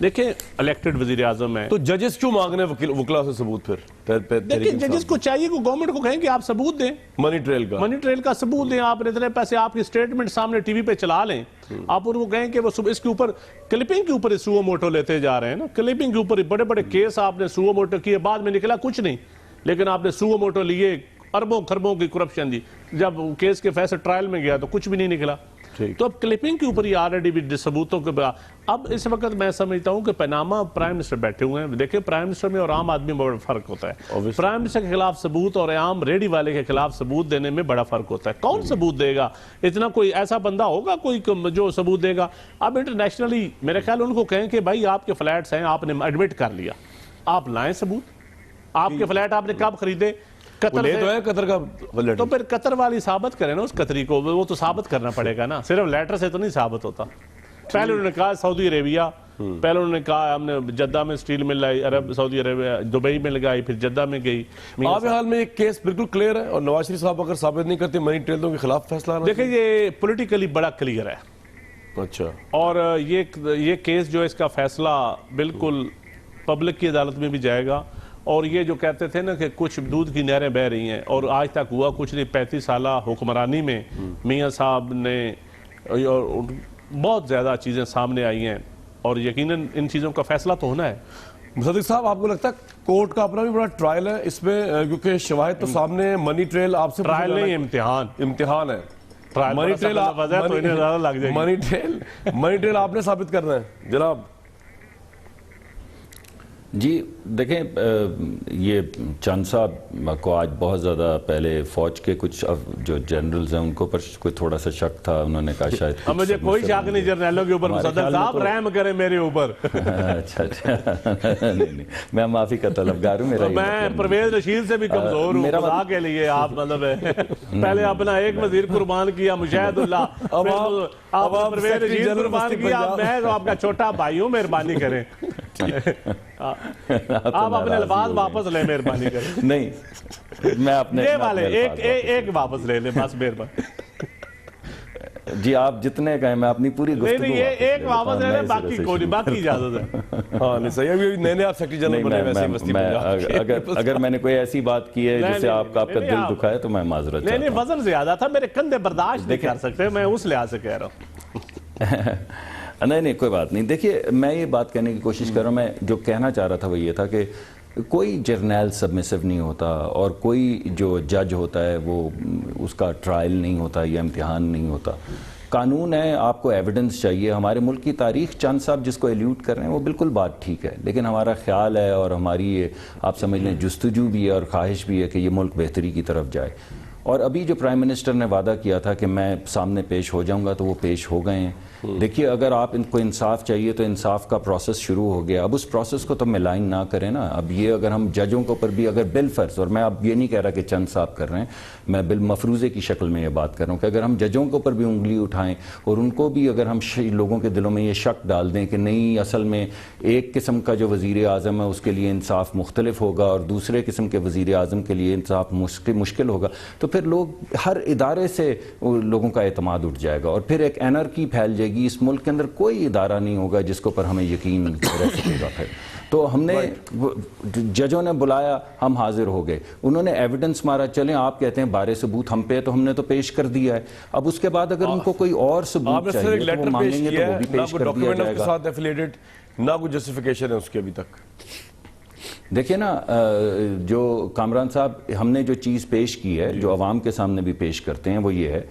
دیکھیں الیکٹڈ وزیر اعظم ہے، تو ججز کیوں مانگ رہے ہیں وکلا سے ثبوت پھر؟ دیکھیں ججز کو چاہیے کہ گورنمنٹ کو کہیں کہ آپ ثبوت دیں، منی ٹریل کا، منی ٹریل کا ثبوت دیں. آپ اتنے پیسے آپ کی سٹیٹمنٹ سامنے ٹی وی پہ چلا لیں، آپ ان کو کہیں کہ وہ اس کے اوپر کلپنگ کے اوپر سوو موٹو لیتے جا رہے ہیں نا، کلپنگ کے اوپر بڑے بڑے کیس آپ نے سوو موٹو کیے، بعد میں نکلا کچھ نہیں، لیکن آپ نے سوو موٹو لیے، اربوں خربوں کی کرپشن دی، جب کیس کے فیصلے ٹرائل میں گیا تو کچھ بھی نہیں نکلا. تو اب کلپنگ کے اوپر یہ آلریڈی بھی ثبوتوں کے اب اس وقت میں سمجھتا ہوں کہ پیناما پرائم منسٹر بیٹھے ہوئے ہیں. دیکھیں پرائم منسٹر میں اور عام آدمی میں بڑا فرق ہوتا ہے. پرائم منسٹر کے خلاف ثبوت اور عام ریڈی والے کے خلاف ثبوت دینے میں بڑا فرق ہوتا ہے. کون ثبوت دے گا؟ اتنا کوئی ایسا بندہ ہوگا کوئی جو ثبوت دے گا؟ اب انٹرنیشنلی میرے خیال ان کو کہیں کہ بھائی آپ کے فلیٹس ہیں، آپ نے ایڈمٹ کر لیا، آپ لائیں ثبوت. آپ کے فلیٹ آپ نے کب خریدے؟ قطر لے تو ہے قطر کا، تو پھر قطر والی ثابت کریں نا اس قطری کو، وہ تو ثابت کرنا پڑے گا نا، صرف لیٹر سے تو نہیں ثابت ہوتا. پہلے انہوں نے کہا سعودی عربیہ، پہلے انہوں نے کہا ہم نے جدہ میں سٹیل مل لائی، عرب سعودی عربیہ دبئی میں لگائی، پھر جدہ میں گئی. آپ حال میں ایک کیس بالکل کلیئر ہے اور نواز شریف صاحب اگر ثابت نہیں کرتے منی ٹریلوں کے خلاف فیصلہ آنا. دیکھیں یہ پولیٹیکلی بڑا کلیئر ہے. اچھا، اور یہ کیس جو اس کا فیصلہ بالکل پبلک کی عدالت میں بھی جائے گا. اور یہ جو کہتے تھے نا کہ کچھ دودھ کی نہریں بہہ رہی ہیں اور آج تک ہوا کچھ نہیں، 35 سالہ حکمرانی میں میاں صاحب نے بہت زیادہ چیزیں سامنے آئی ہیں اور یقیناً ان چیزوں کا فیصلہ تو ہونا ہے. مصدق صاحب آپ کو لگتا ہے کورٹ کا اپنا بھی بڑا ٹرائل ہے اس میں، کیونکہ شواہد تو سامنے، منی ٹریل آپ سے ٹرائل نہیں، امتحان ہے. منی ٹریل آپ نے ثابت کرنا ہے جناب. جی دیکھیں یہ چاند صاحب کو آج بہت زیادہ پہلے فوج کے کچھ جو جنرلز ہیں ان کو پر کوئی تھوڑا سا شک تھا، انہوں نے کہا شاید مجھے کوئی شک نہیں جرنیلوں کے اوپر، مصدق صاحب رحم کریں میرے اوپر. اچھا نہیں میں معافی کا طلبگار ہوں. میں پرویز رشید سے بھی کمزور ہوں خدا کے لیے. آپ مطلب پہلے اپنا ایک وزیر قربان کیا مشاہد اللہ، آپ پرویز رشید قربان کیا، میں تو آپ کا چھوٹا بھائی ہوں، مہربانی کریں. آپ اپنے الفاظ واپس لیں مہربانی کریں. نہیں میں اپنے ایک واپس لے لیں بس مہربانی. جی آپ جتنے کہیں میں اپنی پوری گفتگو نہیں ایک واپس لے لیں، باقی کوئی باقی اجازت ہے. ہاں نہیں صحیح، ابھی نئے نئے آپ سیکرٹری جنرل بنے ویسے ہی مستی پنجاب. اگر میں نے کوئی ایسی بات کی ہے جس سے آپ کا دل دکھا ہے تو میں معذرت چاہتا ہوں. نہیں وزن زیادہ تھا، میرے کندھے برداشت نہیں کر سکتے، میں اس لحاظ سے کہہ رہا ہوں. نہیں کوئی بات نہیں. دیکھیے میں یہ بات کہنے کی کوشش کر رہا ہوں، میں جو کہنا چاہ رہا تھا وہ یہ تھا کہ کوئی جرنیل سبمسو نہیں ہوتا اور کوئی جو جج ہوتا ہے وہ اس کا ٹرائل نہیں ہوتا یا امتحان نہیں ہوتا. قانون ہے، آپ کو ایویڈنس چاہیے. ہمارے ملک کی تاریخ چاند صاحب جس کو ایلیوٹ کر رہے ہیں وہ بالکل بات ٹھیک ہے، لیکن ہمارا خیال ہے اور ہماری یہ آپ سمجھ لیں جستجو بھی ہے اور خواہش بھی ہے کہ یہ ملک بہتری کی طرف جائے. اور ابھی جو پرائم منسٹر نے وعدہ کیا تھا کہ میں سامنے پیش ہو جاؤں گا تو وہ پیش ہو گئے ہیں. دیکھیے اگر آپ ان کو انصاف چاہیے تو انصاف کا پروسیس شروع ہو گیا. اب اس پروسیس کو تو ملائن نہ کریں نا. اب یہ اگر ہم ججوں کے اوپر بھی اگر بالفرض، اور میں اب یہ نہیں کہہ رہا کہ چند صاحب کر رہے ہیں، میں بالمفروضے کی شکل میں یہ بات کر رہا ہوں کہ اگر ہم ججوں کے اوپر بھی انگلی اٹھائیں اور ان کو بھی اگر ہم لوگوں کے دلوں میں یہ شک ڈال دیں کہ نہیں اصل میں ایک قسم کا جو وزیر اعظم ہے اس کے لیے انصاف مختلف ہوگا اور دوسرے قسم کے وزیر اعظم کے لیے انصاف مشکل ہوگا، تو پھر لوگ ہر ادارے سے لوگوں کا اعتماد اٹھ جائے گا اور پھر ایک انارکی پھیل جائے گی. اس ملک کے اندر کوئی ادارہ نہیں ہوگا جس کے اوپر ہمیں یقین رہ سکے گا. پھر تو ہم نے ججوں نے بلایا، ہم حاضر ہو گئے، انہوں نے ایویڈنس مارا، چلیں آپ کہتے ہیں بارے ثبوت ہم پہ تو ہم نے تو پیش کر دیا ہے. اب اس کے بعد اگر ان کو کوئی اور ثبوت چاہیے تو وہ مانگیں گے تو وہ بھی پیش کر دیا جائے گا. نہ کوئی جسٹیفیکیشن ہے اس کی ابھی تک. دیکھیں نا جو کامران صاحب ہم نے جو چیز پیش کی ہے جو عوام کے سامنے بھی پیش کرتے ہیں وہ یہ ہے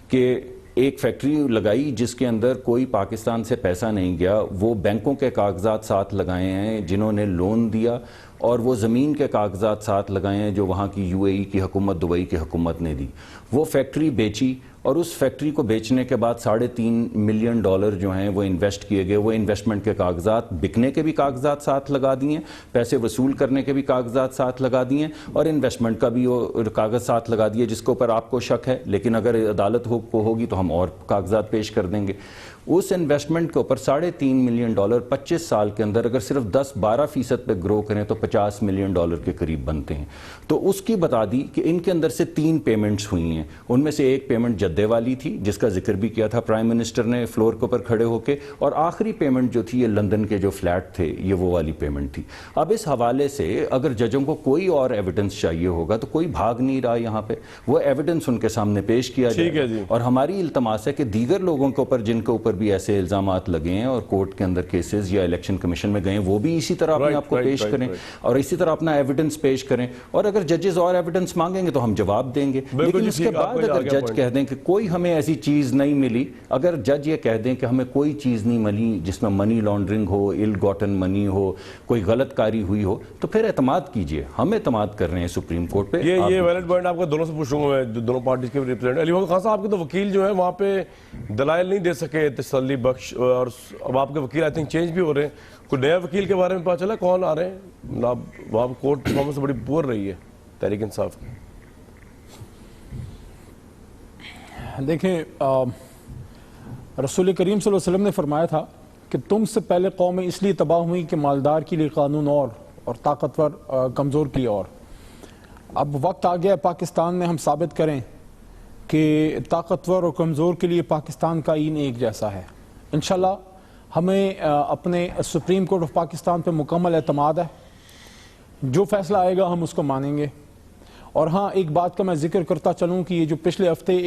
کہ ایک فیکٹری لگائی جس کے اندر کوئی پاکستان سے پیسہ نہیں گیا, وہ بینکوں کے کاغذات ساتھ لگائے ہیں جنہوں نے لون دیا, اور وہ زمین کے کاغذات ساتھ لگائے ہیں جو وہاں کی UAE کی حکومت, دبئی کی حکومت نے دی. وہ فیکٹری بیچی, اور اس فیکٹری کو بیچنے کے بعد $3.5 ملین جو ہیں وہ انویسٹ کیے گئے. وہ انویسٹمنٹ کے کاغذات, بکنے کے بھی کاغذات ساتھ لگا دیے, پیسے وصول کرنے کے بھی کاغذات ساتھ لگا دیے, اور انویسٹمنٹ کا بھی کاغذ ساتھ لگا دیے جس کے اوپر آپ کو شک ہے, لیکن اگر عدالت کو ہوگی تو ہم اور کاغذات پیش کر دیں گے. اس انویسٹمنٹ کے اوپر $3.5 ملین 25 سال کے اندر اگر صرف 10-12% پہ گرو کریں تو $50 ملین کے قریب بنتے ہیں. تو اس کی بتا دی کہ ان کے اندر سے 3 پیمنٹس ہوئی ہیں. ان میں سے ایک پیمنٹ جدے والی تھی جس کا ذکر بھی کیا تھا پرائم منسٹر نے فلور کے اوپر کھڑے ہو کے, اور آخری پیمنٹ جو تھی یہ لندن کے جو فلیٹ تھے یہ وہ والی پیمنٹ تھی. اب اس حوالے سے اگر ججوں کو کوئی اور ایویڈنس چاہیے ہوگا تو کوئی بھاگ نہیں رہا یہاں پہ, وہ ایویڈنس ان کے سامنے پیش کیا جائے. اور ہماری التماس ہے کہ دیگر لوگوں کے اوپر جن کے اوپر بھی ایسے الزامات لگے ہیں اور کورٹ کے اندر کیسز یا الیکشن کمیشن میں گئے ہیں, وہ بھی اسی طرح اپنے آپ کو پیش کریں اور اسی طرح اپنا ایویڈنس پیش کریں. اور اگر ججز اور ایویڈنس مانگیں گے تو ہم جواب دیں گے, لیکن اس کے بعد اگر جج کہہ دیں کہ کوئی ہمیں ایسی چیز نہیں ملی, اگر جج یہ کہہ دیں کہ ہمیں کوئی چیز نہیں ملی جس میں منی لانڈرنگ ہو, ال گاٹن منی ہو, کوئی غلط کاری ہوئی ہو, تو پھر اعتماد کیجئے. ہم اعتماد کر رہے ہیں سپریم کورٹ پہ. یہ ویلڈ پوائنٹ آپ کا دونوں سے پوچھوں گا میں, جو دونوں پارٹیز کے ریپرزینٹ. علی محمد خان صاحب, آپ کے تو وکیل جو ہیں وہاں پہ دلائل نہیں دے سکے تسلی بخش, اور اب آپ کے وکیل آئی تھنک چینج بھی ہو رہے ہیں. کوئی نیا وکیل کے بارے میں پتا چلا کون آ رہے ہیں؟ وہاں کورٹ پرفارمنس بڑی پور رہی ہے تحریک انصاف کی. دیکھیں, رسول کریم صلی اللہ علیہ وسلم نے فرمایا تھا کہ تم سے پہلے قومیں اس لیے تباہ ہوئیں کہ مالدار کے لیے قانون اور طاقتور کمزور کے لیے اور. اب وقت آ گیا پاکستان میں ہم ثابت کریں کہ طاقتور اور کمزور کے لیے پاکستان کا آئین ایک جیسا ہے. انشاءاللہ ہمیں اپنے سپریم کورٹ آف پاکستان پہ مکمل اعتماد ہے. جو فیصلہ آئے گا ہم اس کو مانیں گے. اور ہاں, ایک بات کا میں ذکر کرتا چلوں کہ یہ جو پچھلے ہفتے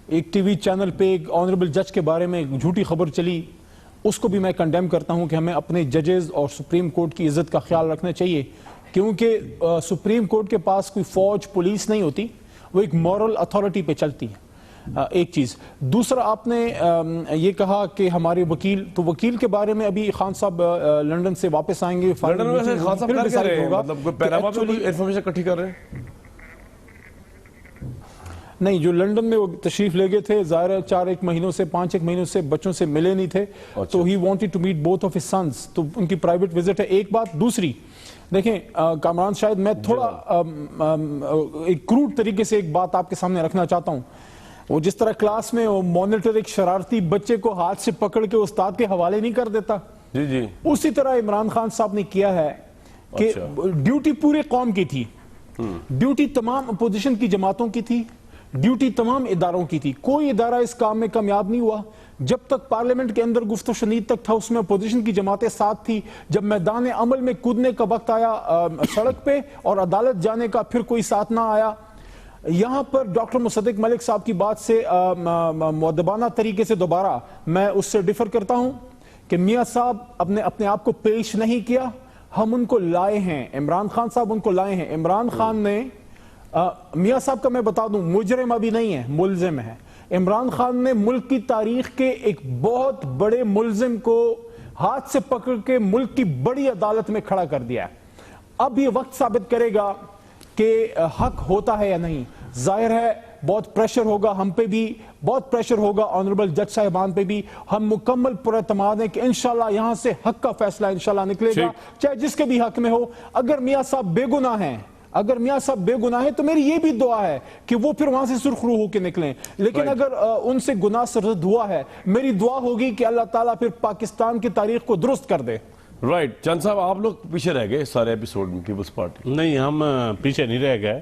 ایک ٹی وی چینل پہ ایک آنریبل جج کے بارے میں جھوٹی خبر چلی, اس کو بھی میں کنڈیم کرتا ہوں کہ ہمیں اپنے ججز اور سپریم کورٹ کی عزت کا خیال رکھنا چاہیے, کیونکہ سپریم کورٹ کے پاس کوئی فوج پولیس نہیں ہوتی, وہ ایک مورل اتھارٹی پہ چلتی ہے. ایک چیز. دوسرا, آپ نے یہ کہا کہ ہمارے وکیل, تو وکیل کے بارے میں ابھی خان صاحب لنڈن سے واپس آئیں گے. لنڈن میں سے خان صاحب کر کے رہے ہیں, مطلب کوئی پیراما پہ کوئی انفارمیشن اکٹھی کر رہے ہیں؟ نہیں, جو لنڈن میں وہ تشریف لے گئے تھے, ظاہر ہے 4 مہینوں سے 5 مہینوں سے بچوں سے ملے نہیں تھے, تو he wanted to meet both of his sons, تو ان کی پرائیویٹ وزٹ ہے. ایک بات. دوسری, دیکھیں کامران, شاید میں تھوڑا ایک کروڈ طریقے سے ایک بات آپ کے سامنے رکھنا چاہتا ہوں. وہ جس طرح کلاس میں وہ مانیٹر ایک شرارتی بچے کو ہاتھ سے پکڑ کے استاد کے حوالے نہیں کر دیتا, جی اسی طرح عمران خان صاحب نے کیا ہے کہ ڈیوٹی پورے قوم کی تھی, ڈیوٹی تمام اپوزیشن کی جماعتوں کی تھی, ڈیوٹی تمام اداروں کی تھی. کوئی ادارہ اس کام میں کامیاب نہیں ہوا. جب تک پارلیمنٹ کے اندر گفت و شنید تک تھا اس میں اپوزیشن کی جماعتیں ساتھ تھی. جب میدان عمل میں کودنے کا وقت آیا سڑک پہ اور عدالت جانے کا, پھر کوئی ساتھ نہ آیا. یہاں پر ڈاکٹر مصدق ملک صاحب کی بات سے مؤدبانہ طریقے سے دوبارہ میں اس سے ڈیفر کرتا ہوں کہ میاں صاحب اپنے آپ کو پیش نہیں کیا, ہم ان کو لائے ہیں. عمران خان صاحب ان کو لائے ہیں. عمران خان نے, میاں صاحب کا میں بتا دوں, مجرم ابھی نہیں ہے, ملزم ہے. عمران خان نے ملک کی تاریخ کے ایک بہت بڑے ملزم کو ہاتھ سے پکڑ کے ملک کی بڑی عدالت میں کھڑا کر دیا ہے. اب یہ وقت ثابت کرے گا کہ حق ہوتا ہے یا نہیں. ظاہر ہے بہت پریشر ہوگا ہم پہ بھی, بہت پریشر ہوگا آنریبل جج صاحبان پہ بھی. ہم مکمل پر اعتماد ہیں کہ انشاءاللہ یہاں سے حق کا فیصلہ انشاءاللہ نکلے گا, چاہے جس کے بھی حق میں ہو. اگر میاں صاحب بے گناہ ہیں, اگر میاں صاحب بے گناہ ہیں تو میری یہ بھی دعا ہے کہ وہ پھر وہاں سے سرخ روح ہو کے نکلیں. لیکن اگر ان سے گناہ سرزد ہوا ہے, میری دعا ہوگی کہ اللہ تعالیٰ پھر پاکستان کی تاریخ کو درست کر دے. رائٹ. چند صاحب, آپ لوگ پیچھے رہ گئے سارے ایپیسوڈ میں پیپلز پارٹی. نہیں, ہم پیچھے نہیں رہ گئے.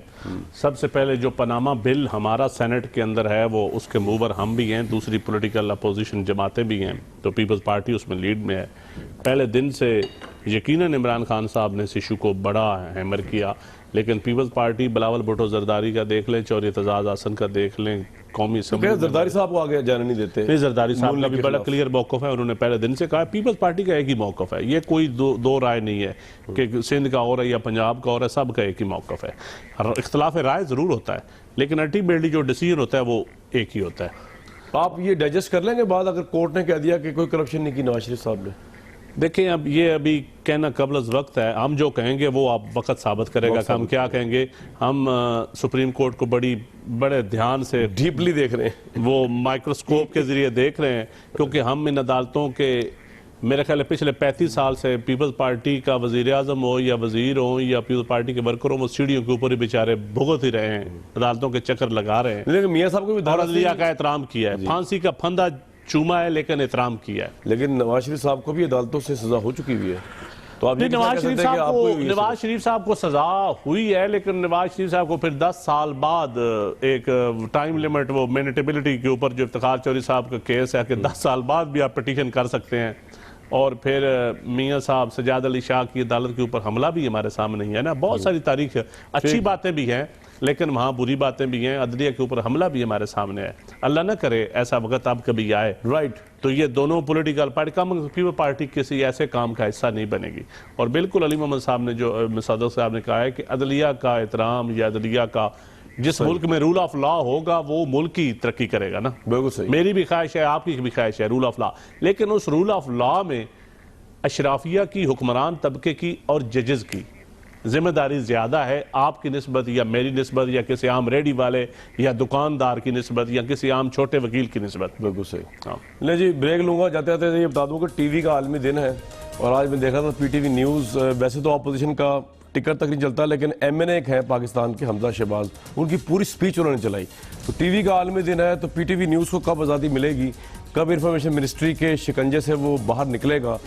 سب سے پہلے جو پاناما بل ہمارا سینٹ کے اندر ہے, وہ اس کے موور ہم بھی ہیں, دوسری پولیٹیکل اپوزیشن جماعتیں بھی ہیں, تو پیپلز پارٹی اس میں لیڈ میں ہے. پہلے دن سے یقیناً عمران خان صاحب نے اس ایشو کو بڑا ہیمر کیا, لیکن پیپلز پارٹی بلاول بھٹو زرداری کا دیکھ لیں, چوری اعتزاز حسن کا دیکھ لیں, قومی اسمبلی زرداری صاحب کو آگے جانے نہیں دیتے. نہیں, زرداری صاحب کا بھی بڑا کلیئر موقف ہے. انہوں نے پہلے دن سے کہا پیپلز پارٹی کا ایک ہی موقف ہے, یہ کوئی دو رائے نہیں ہے کہ سندھ کا اور ہے یا پنجاب کا اور ہے, سب کا ایک ہی موقف ہے. اختلاف رائے ضرور ہوتا ہے, لیکن الٹیمیٹلی جو ڈیسیژن ہوتا ہے وہ ایک ہی ہوتا ہے. آپ یہ ڈائجسٹ کر لیں گے بعد اگر کورٹ نے کہہ دیا کہ کوئی کرپشن نہیں کی نواز شریف صاحب نے؟ دیکھیں اب یہ ابھی کہنا قبل از وقت ہے. ہم جو کہیں گے وہ آپ وقت ثابت کرے گا کہ ہم کیا کہیں گے. ہم سپریم کورٹ کو بڑے دھیان سے ڈیپلی دیکھ رہے ہیں, وہ مائکروسکوپ کے ذریعے دیکھ رہے ہیں, کیونکہ ہم ان عدالتوں کے میرے خیال ہے پچھلے 35 سال سے پیپلز پارٹی کا وزیر اعظم ہو یا وزیر ہوں یا پیپلز پارٹی کے ورکر ہوں, وہ سیڑھیوں کے اوپر ہی بیچارے بھگت ہی رہے ہیں, عدالتوں کے چکر لگا رہے ہیں. لیکن میاں صاحب کو بھی اور عدلیہ کا احترام کیا ہے, پھانسی کا پھندا چوما ہے لیکن احترام کیا ہے. لیکن نواز شریف صاحب کو بھی عدالتوں سے سزا ہو چکی ہوئی ہے, تو آپ نواز شریف صاحب کو سزا ہوئی ہے, لیکن نواز شریف صاحب کو پھر 10 سال بعد ایک ٹائم لیمٹ, وہ مینیٹیبلٹی کے اوپر جو افتخار چوہدری صاحب کا کیس ہے کہ 10 سال بعد بھی آپ پٹیشن کر سکتے ہیں. اور پھر میاں صاحب سجاد علی شاہ کی عدالت کے اوپر حملہ بھی ہمارے سامنے ہی ہے نا. بہت ساری تاریخ اچھی باتیں بھی ہیں لیکن وہاں بری باتیں بھی ہیں. عدلیہ کے اوپر حملہ بھی ہمارے سامنے ہے. اللہ نہ کرے ایسا وقت اب کبھی آئے رائٹ تو یہ دونوں پولیٹیکل پارٹی پیپل پارٹی کسی ایسے کام کا حصہ نہیں بنے گی. اور بالکل علی محمد صاحب نے جو صدر صاحب نے کہا ہے کہ عدلیہ کا احترام یا عدلیہ کا جس ملک میں رول آف لا ہوگا وہ ملک کی ترقی کرے گا نا. بالکل صحیح. میری بھی خواہش ہے, آپ کی بھی خواہش ہے رول آف لا, لیکن اس رول آف لا میں اشرافیہ کی, حکمران طبقے کی اور ججز کی ذمہ داری زیادہ ہے آپ کی نسبت یا میری نسبت یا کسی عام ریڈی والے یا دکاندار کی نسبت یا کسی عام چھوٹے وکیل کی نسبت. بالکل صحیح. لے جی بریک لوں گا. جاتے جاتے یہ بتا دوں کہ ٹی وی کا عالمی دن ہے, اور آج میں دیکھا تھا پی ٹی وی نیوز, ویسے تو اپوزیشن کا ٹکر تک نہیں چلتا لیکن ایم این اے ایک ہے پاکستان کے, حمزہ شہباز, ان کی پوری سپیچ انہوں نے چلائی. تو ٹی وی کا عالمی دن ہے تو پی ٹی وی نیوز کو کب آزادی ملے گی, کب انفارمیشن منسٹری کے شکنجے سے وہ باہر نکلے گا.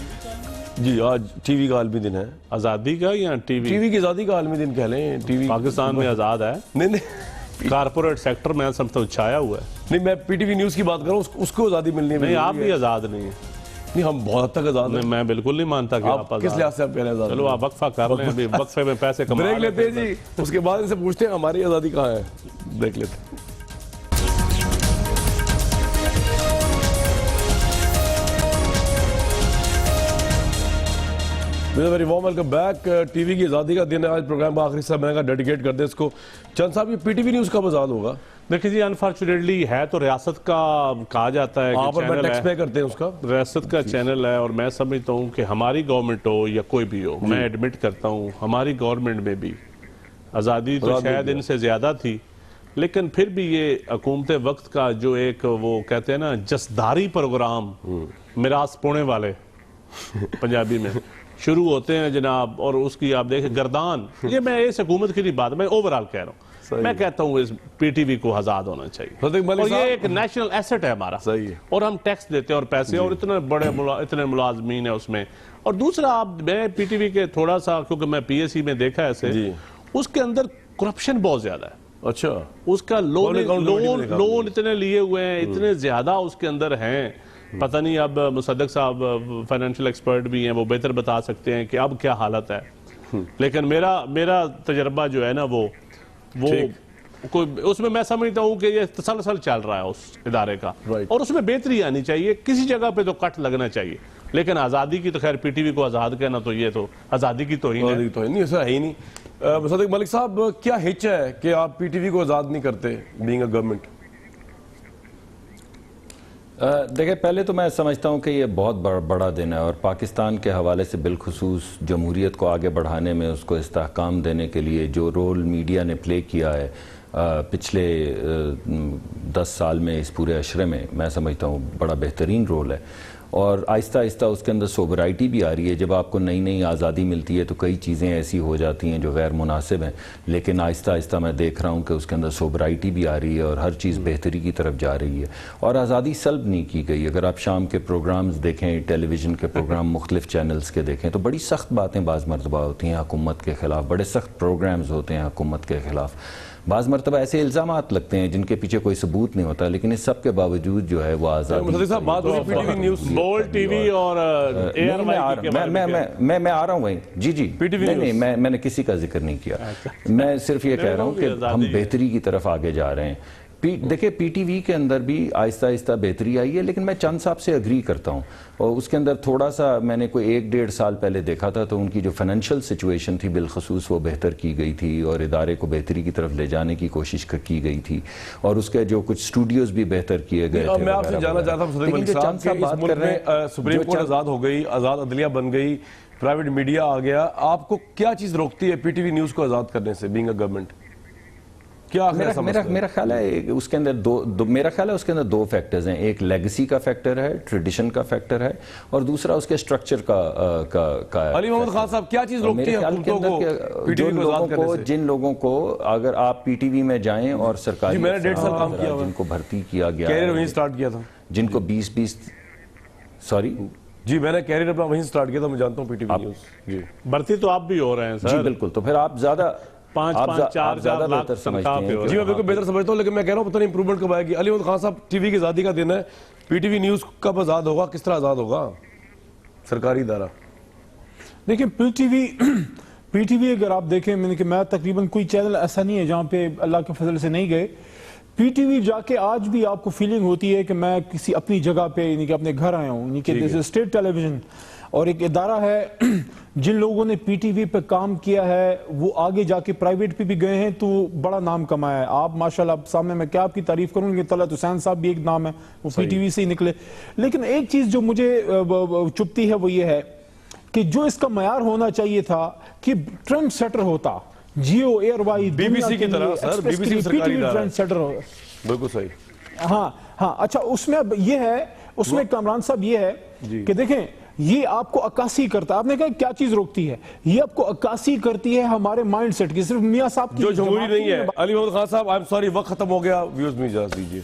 جی آج ٹی وی کا عالمی دن ہے. آزادی کا یا ٹی وی کی آزادی کا عالمی دن کہہ لیں. ٹی وی پاکستان میں آزاد ہے, نہیں کارپوریٹ سیکٹر میں سمجھتا ہوں چھایا ہوا ہے. نہیں میں پی ٹی وی نیوز کی بات کروں, اس کو آزادی ملنی ہے. نہیں آپ بھی آزاد نہیں ہیں. نہیں ہم بہت حد تک آزاد ہیں. میں بالکل نہیں مانتا کہ آپ کس لحاظ سے آپ کہہ رہے ہیں آزاد. چلو آپ وقفہ کر لیں, ابھی وقفے میں پیسے کما بریک لیتے ہیں جی, اس کے بعد ان سے پوچھتے ہیں ہماری آزادی کہاں ہے. دیکھ لیتے ہیں. Very warm welcome back. T V کی آزادی کا دن ہے آج. پروگرام کا آخری حصہ میں نے کہا ڈیڈیکیٹ کر دیں اس کو. چند صاحب یہ پی ٹی وی نیوز کب آزاد ہوگا؟ دیکھیں جی انفارچونیٹلی ہے تو ریاست کا کہا جاتا ہے آپ اور میں ٹیکس پے کرتے ہیں اس کا, ریاست کا چینل ہے, اور میں سمجھتا ہوں کہ ہماری گورنمنٹ ہو یا کوئی بھی ہو, میں ایڈمٹ کرتا ہوں ہماری گورنمنٹ میں بھی آزادی تو شاید ان سے زیادہ تھی, لیکن پھر بھی یہ حکومت وقت کا جو ایک وہ کہتے ہیں نا جسداری پروگرام, میراث پونے والے پنجابی میں شروع ہوتے ہیں جناب, اور اس کی آپ دیکھیں گردان, یہ میں اس حکومت کی نہیں بات, میں اوورال کہہ رہا ہوں. میں کہتا ہوں اس پی ٹی وی کو آزاد ہونا چاہیے, اور یہ ایک نیشنل ایسٹ ہے ہمارا, اور ہم ٹیکس دیتے ہیں اور پیسے, اور اتنے ملازمین ہیں اس میں. اور دوسرا آپ میں پی ٹی وی کے تھوڑا سا, کیونکہ میں پی ایس سی میں دیکھا ہے ایسے, اس کے اندر کرپشن بہت زیادہ ہے. اچھا اس کا لون اتنے لیے ہوئے ہیں, اتنے زیادہ اس کے اندر ہیں, پتہ نہیں. اب مصدق صاحب فائنینشیل ایکسپرٹ بھی ہیں, وہ بہتر بتا سکتے ہیں کہ اب کیا حالت ہے. لیکن میرا تجربہ جو ہے نا وہ اس میں سمجھتا ہوں کہ یہ تسلسل چل رہا ہے اس ادارے کا, اور اس میں بہتری آنی چاہیے. کسی جگہ پہ تو کٹ لگنا چاہیے, لیکن آزادی کی تو خیر پی ٹی وی کو آزاد کہنا تو یہ تو آزادی کی توہین ہے. نہیں ایسا ہے ہی نہیں. مصدق ملک صاحب کیا ہچ ہے کہ آپ پی ٹی وی کو آزاد نہیں کرتے بینگ اے گورنمنٹ؟ دیکھیں پہلے تو میں سمجھتا ہوں کہ یہ بہت بڑا دن ہے, اور پاکستان کے حوالے سے بالخصوص جمہوریت کو آگے بڑھانے میں, اس کو استحکام دینے کے لیے جو رول میڈیا نے پلے کیا ہے پچھلے 10 سال میں اس پورے عشرے میں سمجھتا ہوں بڑا بہترین رول ہے. اور آہستہ آہستہ اس کے اندر سوبرائٹی بھی آ رہی ہے. جب آپ کو نئی آزادی ملتی ہے تو کئی چیزیں ایسی ہو جاتی ہیں جو غیر مناسب ہیں, لیکن آہستہ آہستہ میں دیکھ رہا ہوں کہ اس کے اندر سوبرائٹی بھی آ رہی ہے, اور ہر چیز بہتری کی طرف جا رہی ہے, اور آزادی سلب نہیں کی گئی. اگر آپ شام کے پروگرامز دیکھیں, ٹیلی ویژن کے پروگرام مختلف چینلز کے دیکھیں, تو بڑی سخت باتیں بعض مرتبہ ہوتی ہیں حکومت کے خلاف, بڑے سخت پروگرامز ہوتے ہیں حکومت کے خلاف. بعض مرتبہ ایسے الزامات لگتے ہیں جن کے پیچھے کوئی ثبوت نہیں ہوتا, لیکن اس سب کے باوجود جو ہے وہ آزادی. بول ٹی وی اور میں آ رہا ہوں بھائی. جی نہیں میں نے کسی کا ذکر نہیں کیا. میں صرف یہ کہہ رہا ہوں کہ ہم بہتری کی طرف آگے جا رہے ہیں. دیکھیں پی ٹی وی کے اندر بھی آہستہ آہستہ بہتری آئی ہے، لیکن میں چند صاحب سے اگری کرتا ہوں، اور اس کے اندر تھوڑا سا میں نے کوئی 1-1.5 سال پہلے دیکھا تھا تو ان کی جو فائنینشیل سچویشن تھی بالخصوص وہ بہتر کی گئی تھی، اور ادارے کو بہتری کی طرف لے جانے کی کوشش کی گئی تھی، اور اس کے جو کچھ اسٹوڈیوز بھی بہتر کیے گئے تھے۔ میں آپ سے جاننا چاہتا ہوں صدیق ملک صاحب کہ اس ملک میں سپریم کورٹ آزاد ہو گئی، آزاد عدلیہ بن گئی، پرائیویٹ میڈیا آ گیا، آپ کو کیا چیز روکتی ہے پی ٹی وی نیوز کو آزاد کرنے سے بینگ اے گورنمنٹ؟ کیا میرا خیال ہے اس کے اندر میرا خیال ہے اس کے اندر 2 فیکٹرز ہیں، ایک لیگسی کا فیکٹر ہے، ٹریڈیشن کا فیکٹر ہے، اور دوسرا اس کے سٹرکچر کا علی محمد خان صاحب کیا چیز روکتی ہے حکومتوں کو پی ٹی وی کو آزاد کرنے سے؟ جن لوگوں کو اگر آپ پی ٹی وی میں جائیں اور سرکاری میں نے 1.5 سال کام کیا، جن کو بھرتی کیا گیا، کیریئر وہیں سٹارٹ کیا تھا، جن کو 20 سوری جی میں نے کیریئر اپنا وہیں سٹارٹ کیا تھا، میں جانتا ہوں پی ٹی وی نیوز۔ جی بھرتی تو آپ بھی ہو رہے ہیں جی سر، بالکل، تو پھر آپ زیادہ 5-4 بہتر سمجھتے ہیں۔ جی میں بالکل بہتر سمجھتا ہوں، لیکن میں کہہ رہا ہوں پتہ نہیں امپروومنٹ کب آئے گی۔ علی محمد خان صاحب ٹی وی کی آزادی کا دن ہے، پی ٹی وی نیوز کب آزاد ہوگا، کس طرح آزاد ہوگا سرکاری ادارہ؟ دیکھیں پی ٹی وی اگر آپ دیکھیں میں تقریباً کوئی چینل ایسا نہیں ہے جہاں پہ اللہ کے فضل سے نہیں گئے۔ پی ٹی وی جا کے آج بھی آپ کو فیلنگ ہوتی ہے کہ میں کسی اپنی جگہ پہ یعنی کہ اپنے گھر آیا ہوں، یعنی کہ دس اسٹیٹ ٹیلی ویژن، اور ایک ادارہ ہے جن لوگوں نے پی ٹی وی پہ کام کیا ہے وہ آگے جا کے پرائیویٹ پہ بھی گئے ہیں تو بڑا نام کمایا ہے۔ آپ ماشاءاللہ سامنے میں کیا آپ کی تعریف کروں گی، طلعت حسین صاحب بھی ایک نام ہے، وہ پی ٹی وی سے ہی نکلے۔ لیکن ایک چیز جو مجھے چپتی ہے وہ یہ ہے کہ جو اس کا معیار ہونا چاہیے تھا کہ ٹرینڈ سیٹر ہوتا، Geo ARY B B C کی طرح سر، بی بی سی سرکاری ادارہ ٹرینڈ سیٹر ہو، بالکل صحیح۔ ہاں اچھا، اس میں یہ ہے، اس میں کامران صاحب یہ ہے کہ دیکھیں یہ آپ کو عکاسی کرتا ہے، آپ نے کہا کیا چیز روکتی ہے، یہ آپ کو عکاسی کرتی ہے ہمارے مائنڈ سیٹ کی، صرف میاں صاحب کی جو جمہوری نہیں ہے۔ علی محمد خان صاحب آئی ایم سوری، وقت ختم ہو گیا، ویوز میں اجازت دیجیے۔